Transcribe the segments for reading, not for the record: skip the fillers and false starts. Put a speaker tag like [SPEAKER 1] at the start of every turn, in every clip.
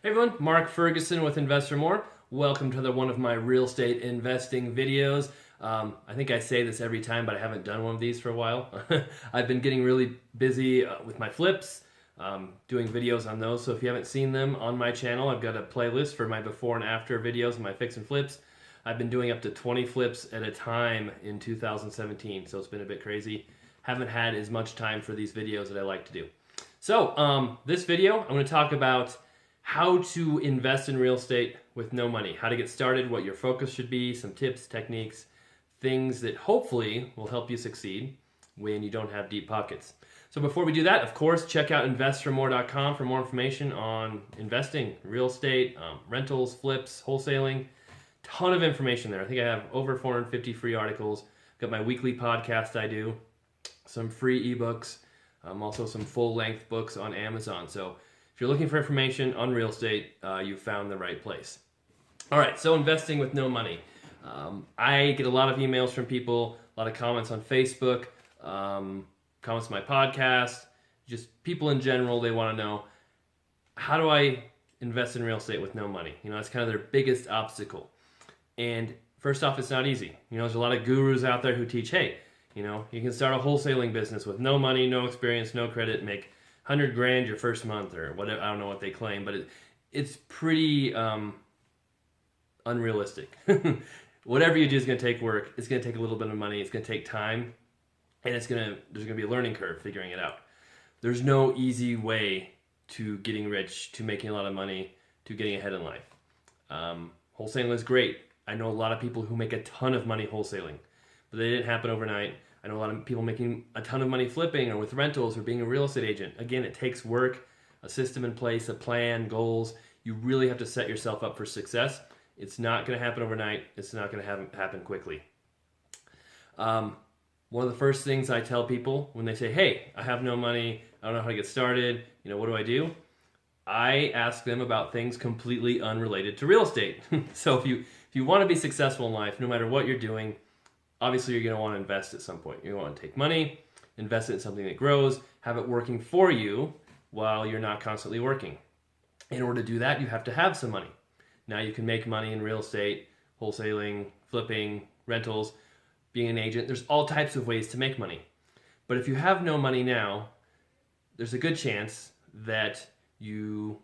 [SPEAKER 1] Hey everyone, Mark Ferguson with Investor More. Welcome to one of my real estate investing videos. I think I say this every time, but I haven't done one of these for a while. I've been getting really busy with my flips, doing videos on those. So if you haven't seen them on my channel, I've got a playlist for my before and after videos of my fix and flips. I've been doing up to 20 flips at a time in 2017, so it's been a bit crazy. Haven't had as much time for these videos that I like to do. So this video, I'm going to talk about how to invest in real estate with no money, how to get started, what your focus should be, some tips, techniques, things that hopefully will help you succeed when you don't have deep pockets. So before we do that, of course, check out investormore.com for more information on investing, real estate, rentals, flips, wholesaling. Ton of information there. I think I have over 450 free articles. Got my weekly podcast I do, some free ebooks, also some full-length books on Amazon. So if you're looking for information on real estate, you've found the right place. All right, so investing with no money. I get a lot of emails from people, a lot of comments on Facebook, comments on my podcast, just people in general. They want to know, how do I invest in real estate with no money? You know, that's kind of their biggest obstacle. And first off, it's not easy. You know, there's a lot of gurus out there who teach, hey, you know, you can start a wholesaling business with no money, no experience, no credit, make 100 grand your first month or whatever. I don't know what they claim, but it's pretty unrealistic. Whatever you do is going to take work. It's going to take a little bit of money. It's going to take time, and there's going to be a learning curve figuring it out. There's no easy way to getting rich, to making a lot of money, to getting ahead in life. Wholesaling is great. I know a lot of people who make a ton of money wholesaling, but they didn't happen overnight. I know a lot of people making a ton of money flipping or with rentals or being a real estate agent. Again, it takes work, a system in place, a plan, goals. You really have to set yourself up for success. It's not going to happen overnight. It's not going to happen quickly. One of the first things I tell people when they say, hey, I have no money, I don't know how to get started, you know, what do I do? I ask them about things completely unrelated to real estate. So if you want to be successful in life, no matter what you're doing, obviously you're going to want to invest at some point. You're going to want to take money, invest it in something that grows, have it working for you while you're not constantly working. In order to do that, you have to have some money. Now you can make money in real estate, wholesaling, flipping, rentals, being an agent. There's all types of ways to make money. But if you have no money now, there's a good chance that you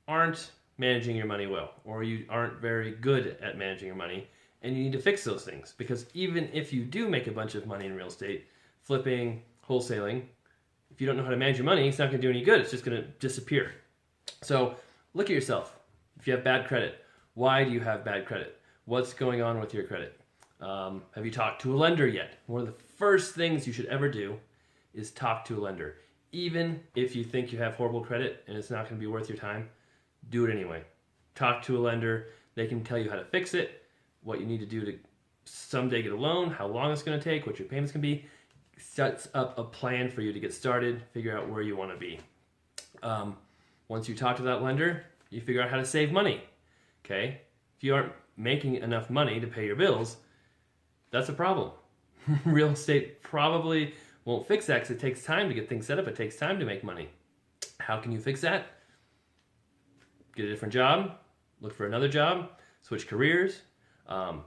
[SPEAKER 1] aren't managing your money well, or you aren't very good at managing your money, and you need to fix those things. Because even if you do make a bunch of money in real estate, flipping, wholesaling, if you don't know how to manage your money, it's not going to do any good. It's just going to disappear. So look at yourself. If you have bad credit, why do you have bad credit? What's going on with your credit? Have you talked to a lender yet? One of the first things you should ever do is talk to a lender. Even if you think you have horrible credit and it's not going to be worth your time, do it anyway. Talk to a lender. They can tell you how to fix it, what you need to do to someday get a loan, how long it's going to take, what your payments can be. Sets up a plan for you to get started, figure out where you want to be. Once you talk to that lender, you figure out how to save money. Okay? If you aren't making enough money to pay your bills, that's a problem. Real estate probably won't fix that because it takes time to get things set up. It takes time to make money. How can you fix that? Get a different job, look for another job, switch careers,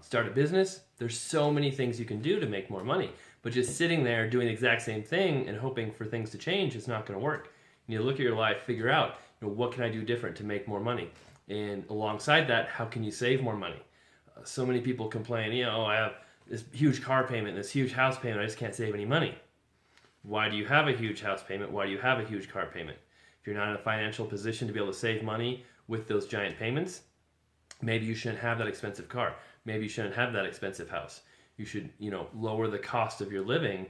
[SPEAKER 1] start a business. There's so many things you can do to make more money. But just sitting there doing the exact same thing and hoping for things to change is not going to work. You need to look at your life, figure out, you know, what can I do different to make more money? And alongside that, how can you save more money? So many people complain, you know, I have this huge car payment, this huge house payment, I just can't save any money. Why do you have a huge house payment? Why do you have a huge car payment? If you're not in a financial position to be able to save money with those giant payments, maybe you shouldn't have that expensive car. Maybe you shouldn't have that expensive house. You should, you know, lower the cost of your living,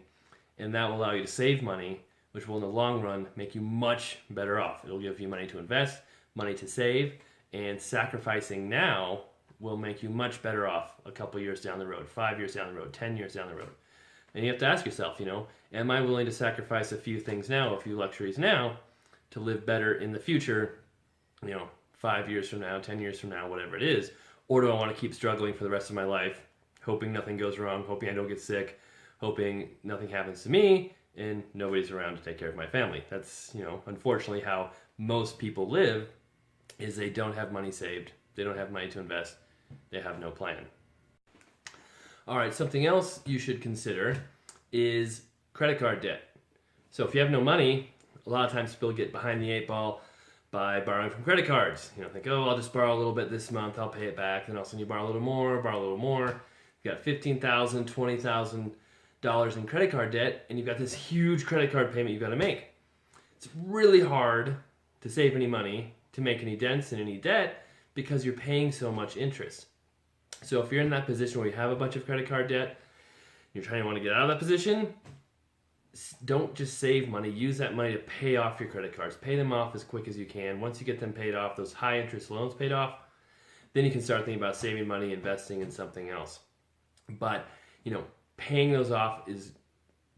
[SPEAKER 1] and that will allow you to save money, which will in the long run make you much better off. It'll give you money to invest, money to save, and sacrificing now will make you much better off a couple years down the road, 5 years down the road, 10 years down the road. And you have to ask yourself, you know, am I willing to sacrifice a few things now, a few luxuries now, to live better in the future, you know, 5 years from now, 10 years from now, whatever it is? Or do I want to keep struggling for the rest of my life, hoping nothing goes wrong, hoping I don't get sick, hoping nothing happens to me, and nobody's around to take care of my family? That's, you know, unfortunately how most people live. is they don't have money saved. They don't have money to invest. They have no plan. All right, something else you should consider is credit card debt. So if you have no money, a lot of times people get behind the 8 ball by borrowing from credit cards. Think, oh, I'll just borrow a little bit this month, I'll pay it back. Then all of a sudden you borrow a little more. You got $15,000, $20,000 in credit card debt, and you've got this huge credit card payment you've got to make. It's really hard to save any money, to make any dents in any debt, because you're paying so much interest. So if you're in that position where you have a bunch of credit card debt, you're trying to want to get out of that position, don't just save money. Use that money to pay off your credit cards. Pay them off as quick as you can. Once you get them paid off, those high interest loans paid off, then you can start thinking about saving money, investing in something else. But, paying those off is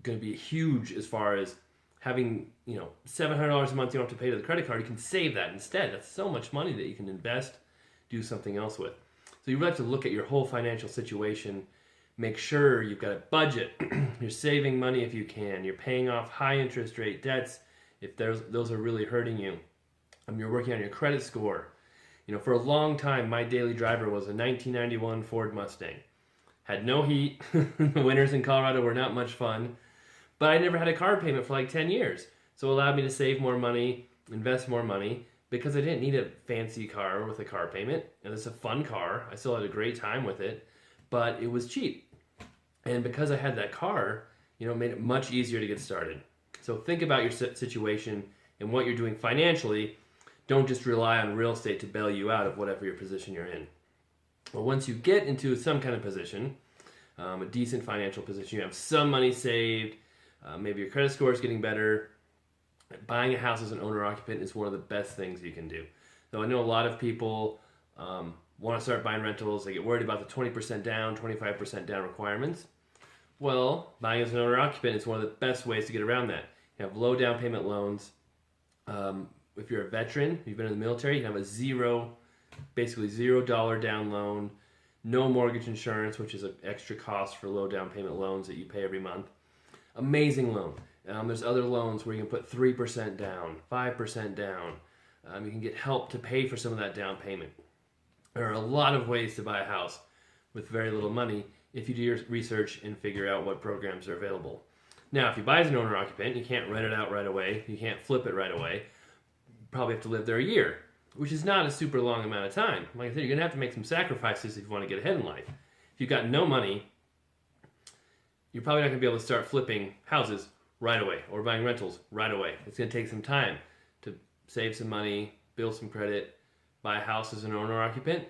[SPEAKER 1] going to be huge as far as having, $700 a month you don't have to pay to the credit card. You can save that instead. That's so much money that you can invest, do something else with. So you really have to look at your whole financial situation. Make sure you've got a budget. You're saving money if you can. You're paying off high interest rate debts if those are really hurting you. You're working on your credit score. For a long time, my daily driver was a 1991 Ford Mustang. Had no heat. The winters in Colorado were not much fun. But I never had a car payment for like 10 years. So it allowed me to save more money, invest more money, because I didn't need a fancy car with a car payment. And it's a fun car. I still had a great time with it. But it was cheap. And because I had that car, it made it much easier to get started. So think about your situation and what you're doing financially. Don't just rely on real estate to bail you out of whatever your position you're in. But once you get into some kind of position, a decent financial position, you have some money saved, maybe your credit score is getting better, buying a house as an owner-occupant is one of the best things you can do. So I know a lot of people want to start buying rentals. They get worried about the 20% down, 25% down requirements. Well, buying as an owner-occupant is one of the best ways to get around that. You have low down payment loans. If you're a veteran, you've been in the military, you have basically $0 down loan, no mortgage insurance, which is an extra cost for low down payment loans that you pay every month. Amazing loan. There's other loans where you can put 3% down, 5% down. You can get help to pay for some of that down payment. There are a lot of ways to buy a house with very little money if you do your research and figure out what programs are available. Now, if you buy as an owner-occupant, you can't rent it out right away. You can't flip it right away. You probably have to live there a year, which is not a super long amount of time. Like I said, you're going to have to make some sacrifices if you want to get ahead in life. If you've got no money, you're probably not going to be able to start flipping houses right away or buying rentals right away. It's going to take some time to save some money, build some credit, buy a house as an owner-occupant.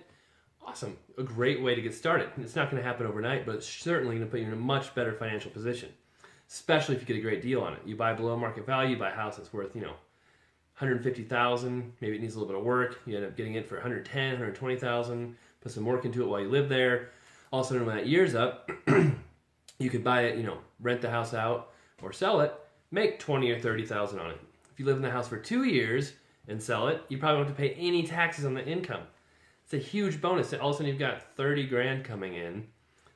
[SPEAKER 1] Awesome. A great way to get started. It's not going to happen overnight, but it's certainly going to put you in a much better financial position, especially if you get a great deal on it. You buy below market value, you buy a house that's worth, $150,000, maybe it needs a little bit of work. You end up getting it for $110,000, $120,000, put some work into it while you live there. All of a sudden, when that year's up, you could buy it, rent the house out or sell it, make $20,000 or $30,000 on it. If you live in the house for 2 years and sell it, you probably won't have to pay any taxes on the income. It's a huge bonus. All of a sudden, you've got $30,000 coming in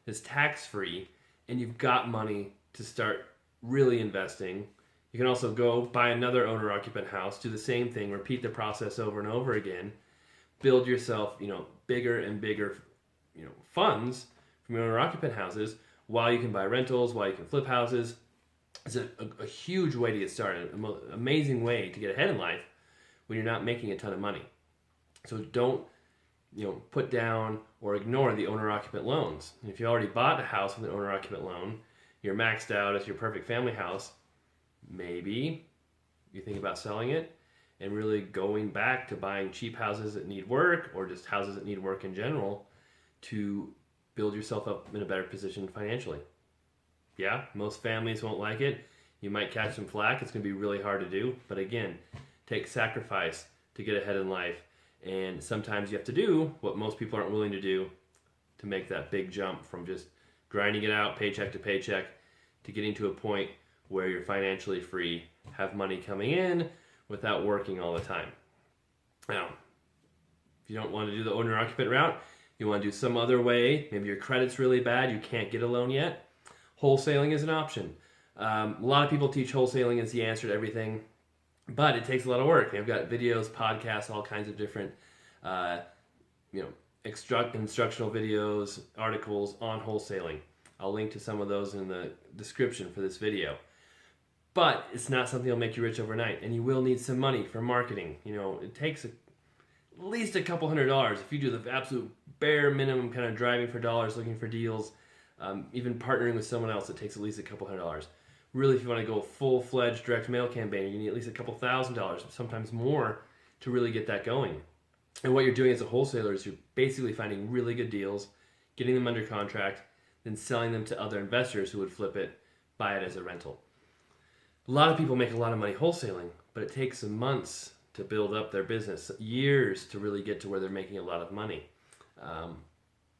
[SPEAKER 1] that's tax-free, and you've got money to start really investing. You can also go buy another owner-occupant house, do the same thing, repeat the process over and over again, build yourself, bigger and bigger, funds from your owner-occupant houses while you can buy rentals, while you can flip houses. It's a huge way to get started, an amazing way to get ahead in life when you're not making a ton of money. So don't, put down or ignore the owner-occupant loans. And if you already bought a house with an owner-occupant loan, you're maxed out as your perfect family house, maybe you think about selling it and really going back to buying cheap houses that need work or just houses that need work in general to build yourself up in a better position financially. Yeah, most families won't like it. You might catch some flack. It's going to be really hard to do. But again, take sacrifice to get ahead in life. And sometimes you have to do what most people aren't willing to do to make that big jump from just grinding it out paycheck to paycheck to getting to a point where you're financially free, have money coming in without working all the time. Now, if you don't want to do the owner-occupant route, you want to do some other way, maybe your credit's really bad, you can't get a loan yet, wholesaling is an option. A lot of people teach wholesaling as the answer to everything. But it takes a lot of work. I've got videos, podcasts, all kinds of different, uh, you know, instructional videos, articles on wholesaling. I'll link to some of those in the description for this video. But it's not something that'll make you rich overnight, and you will need some money for marketing. You know, it takes at least a couple $100 if you do the absolute bare minimum, kind of driving for dollars, looking for deals, even partnering with someone else. It takes at least a couple $100. Really, if you want to go full-fledged direct mail campaign, you need at least a couple $1,000, sometimes more, to really get that going. And what you're doing as a wholesaler is you're basically finding really good deals, getting them under contract, then selling them to other investors who would flip it, buy it as a rental. A lot of people make a lot of money wholesaling, but it takes some months to build up their business, years to really get to where they're making a lot of money.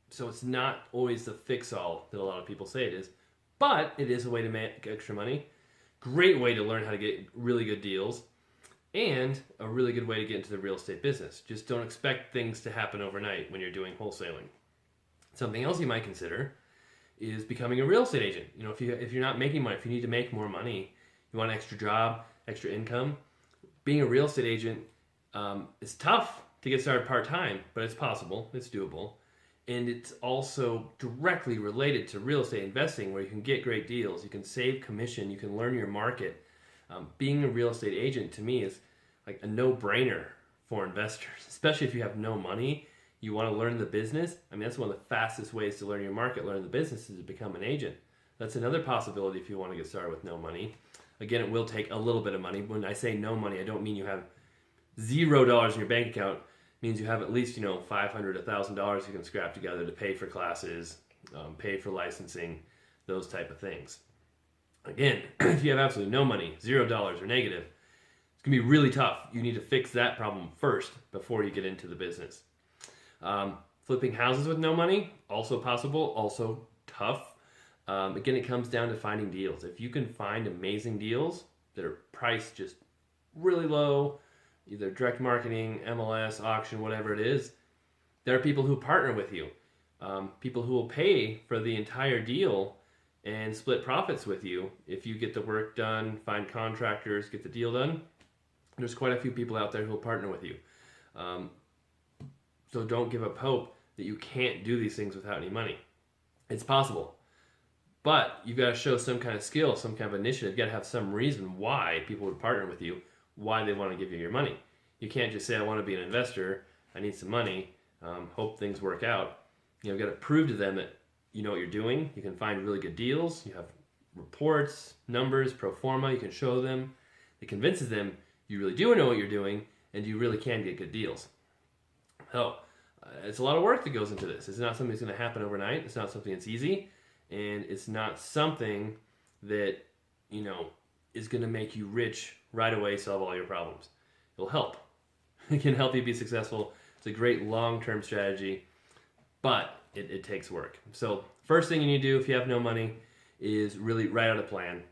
[SPEAKER 1] So it's not always the fix-all that a lot of people say it is, but it is a way to make extra money. Great way to learn how to get really good deals, and a really good way to get into the real estate business. Just don't expect things to happen overnight when you're doing wholesaling. Something else you might consider is becoming a real estate agent. You know, if you're not making money, if you need to make more money, you want an extra job, extra income, being a real estate agent is tough to get started part-time, but it's possible, it's doable. And it's also directly related to real estate investing, where you can get great deals, you can save commission, you can learn your market. Being a real estate agent, to me, is like a no-brainer for investors, especially if you have no money, you want to learn the business. I mean, that's one of the fastest ways to learn your market, learn the business, is to become an agent. That's another possibility if you want to get started with no money. Again, it will take a little bit of money. When I say no money, I don't mean you have $0 in your bank account. It means you have at least, $500, $1,000 you can scrap together to pay for classes, pay for licensing, those type of things. Again, if you have absolutely no money, $0 or negative, it's going to be really tough. You need to fix that problem first before you get into the business. Flipping houses with no money, also possible, also tough. Again, it comes down to finding deals. If you can find amazing deals that are priced just really low, either direct marketing, MLS, auction, whatever it is, there are people who partner with you. People who will pay for the entire deal and split profits with you if you get the work done, find contractors, get the deal done. There's quite a few people out there who will partner with you. So don't give up hope that you can't do these things without any money. It's possible. But you've got to show some kind of skill, some kind of initiative. You've got to have some reason why people would partner with you, why they want to give you your money. You can't just say, I want to be an investor, I need some money, hope things work out. You've got to prove to them that you know what you're doing. You can find really good deals. You have reports, numbers, pro forma. You can show them. It convinces them you really do know what you're doing, and you really can get good deals. So it's a lot of work that goes into this. It's not something that's going to happen overnight. It's not something that's easy. And it's not something that, is going to make you rich right away, solve all your problems. It'll help. It can help you be successful. It's a great long-term strategy, but it takes work. So first thing you need to do if you have no money is really write out a plan.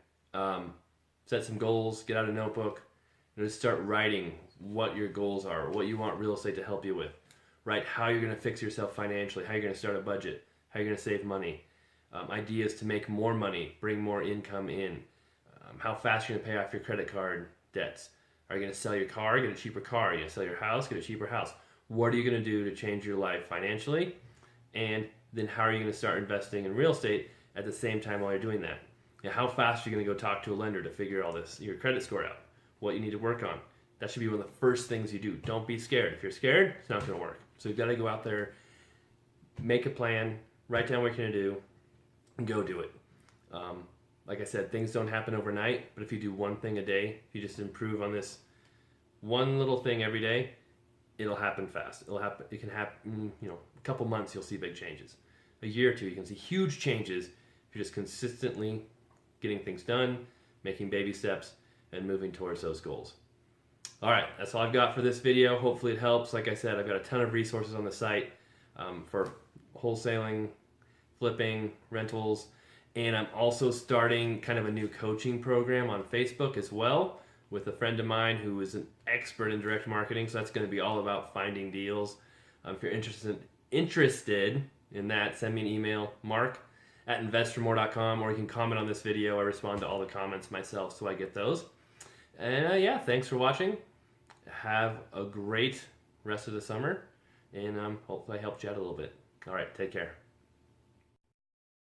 [SPEAKER 1] Set some goals, get out a notebook, and just start writing what your goals are, what you want real estate to help you with. Write how you're going to fix yourself financially, how you're going to start a budget, how you're going to save money. Ideas to make more money, bring more income in, how fast you're going to pay off your credit card debts. Are you going to sell your car, get a cheaper car? Are you going to sell your house, get a cheaper house? What are you going to do to change your life financially? And then how are you going to start investing in real estate at the same time while you're doing that? How fast are you going to go talk to a lender to figure all this, your credit score out, what you need to work on? That should be one of the first things you do. Don't be scared. If you're scared, it's not going to work. So you've got to go out there, make a plan, write down what you're going to do, and go do it. Like I said, things don't happen overnight, but if you do one thing a day, if you just improve on this one little thing every day, it'll happen fast. It can happen, a couple months you'll see big changes. A year or two, you can see huge changes if you're just consistently getting things done, making baby steps, and moving towards those goals. All right, that's all I've got for this video. Hopefully it helps. Like I said, I've got a ton of resources on the site for wholesaling, flipping, rentals, and I'm also starting kind of a new coaching program on Facebook as well with a friend of mine who is an expert in direct marketing. So that's going to be all about finding deals. If you're interested in that, send me an email, mark@investformore.com, or you can comment on this video. I respond to all the comments myself, so I get those. And yeah, thanks for watching. Have a great rest of the summer, and hopefully I helped you out a little bit. All right, take care.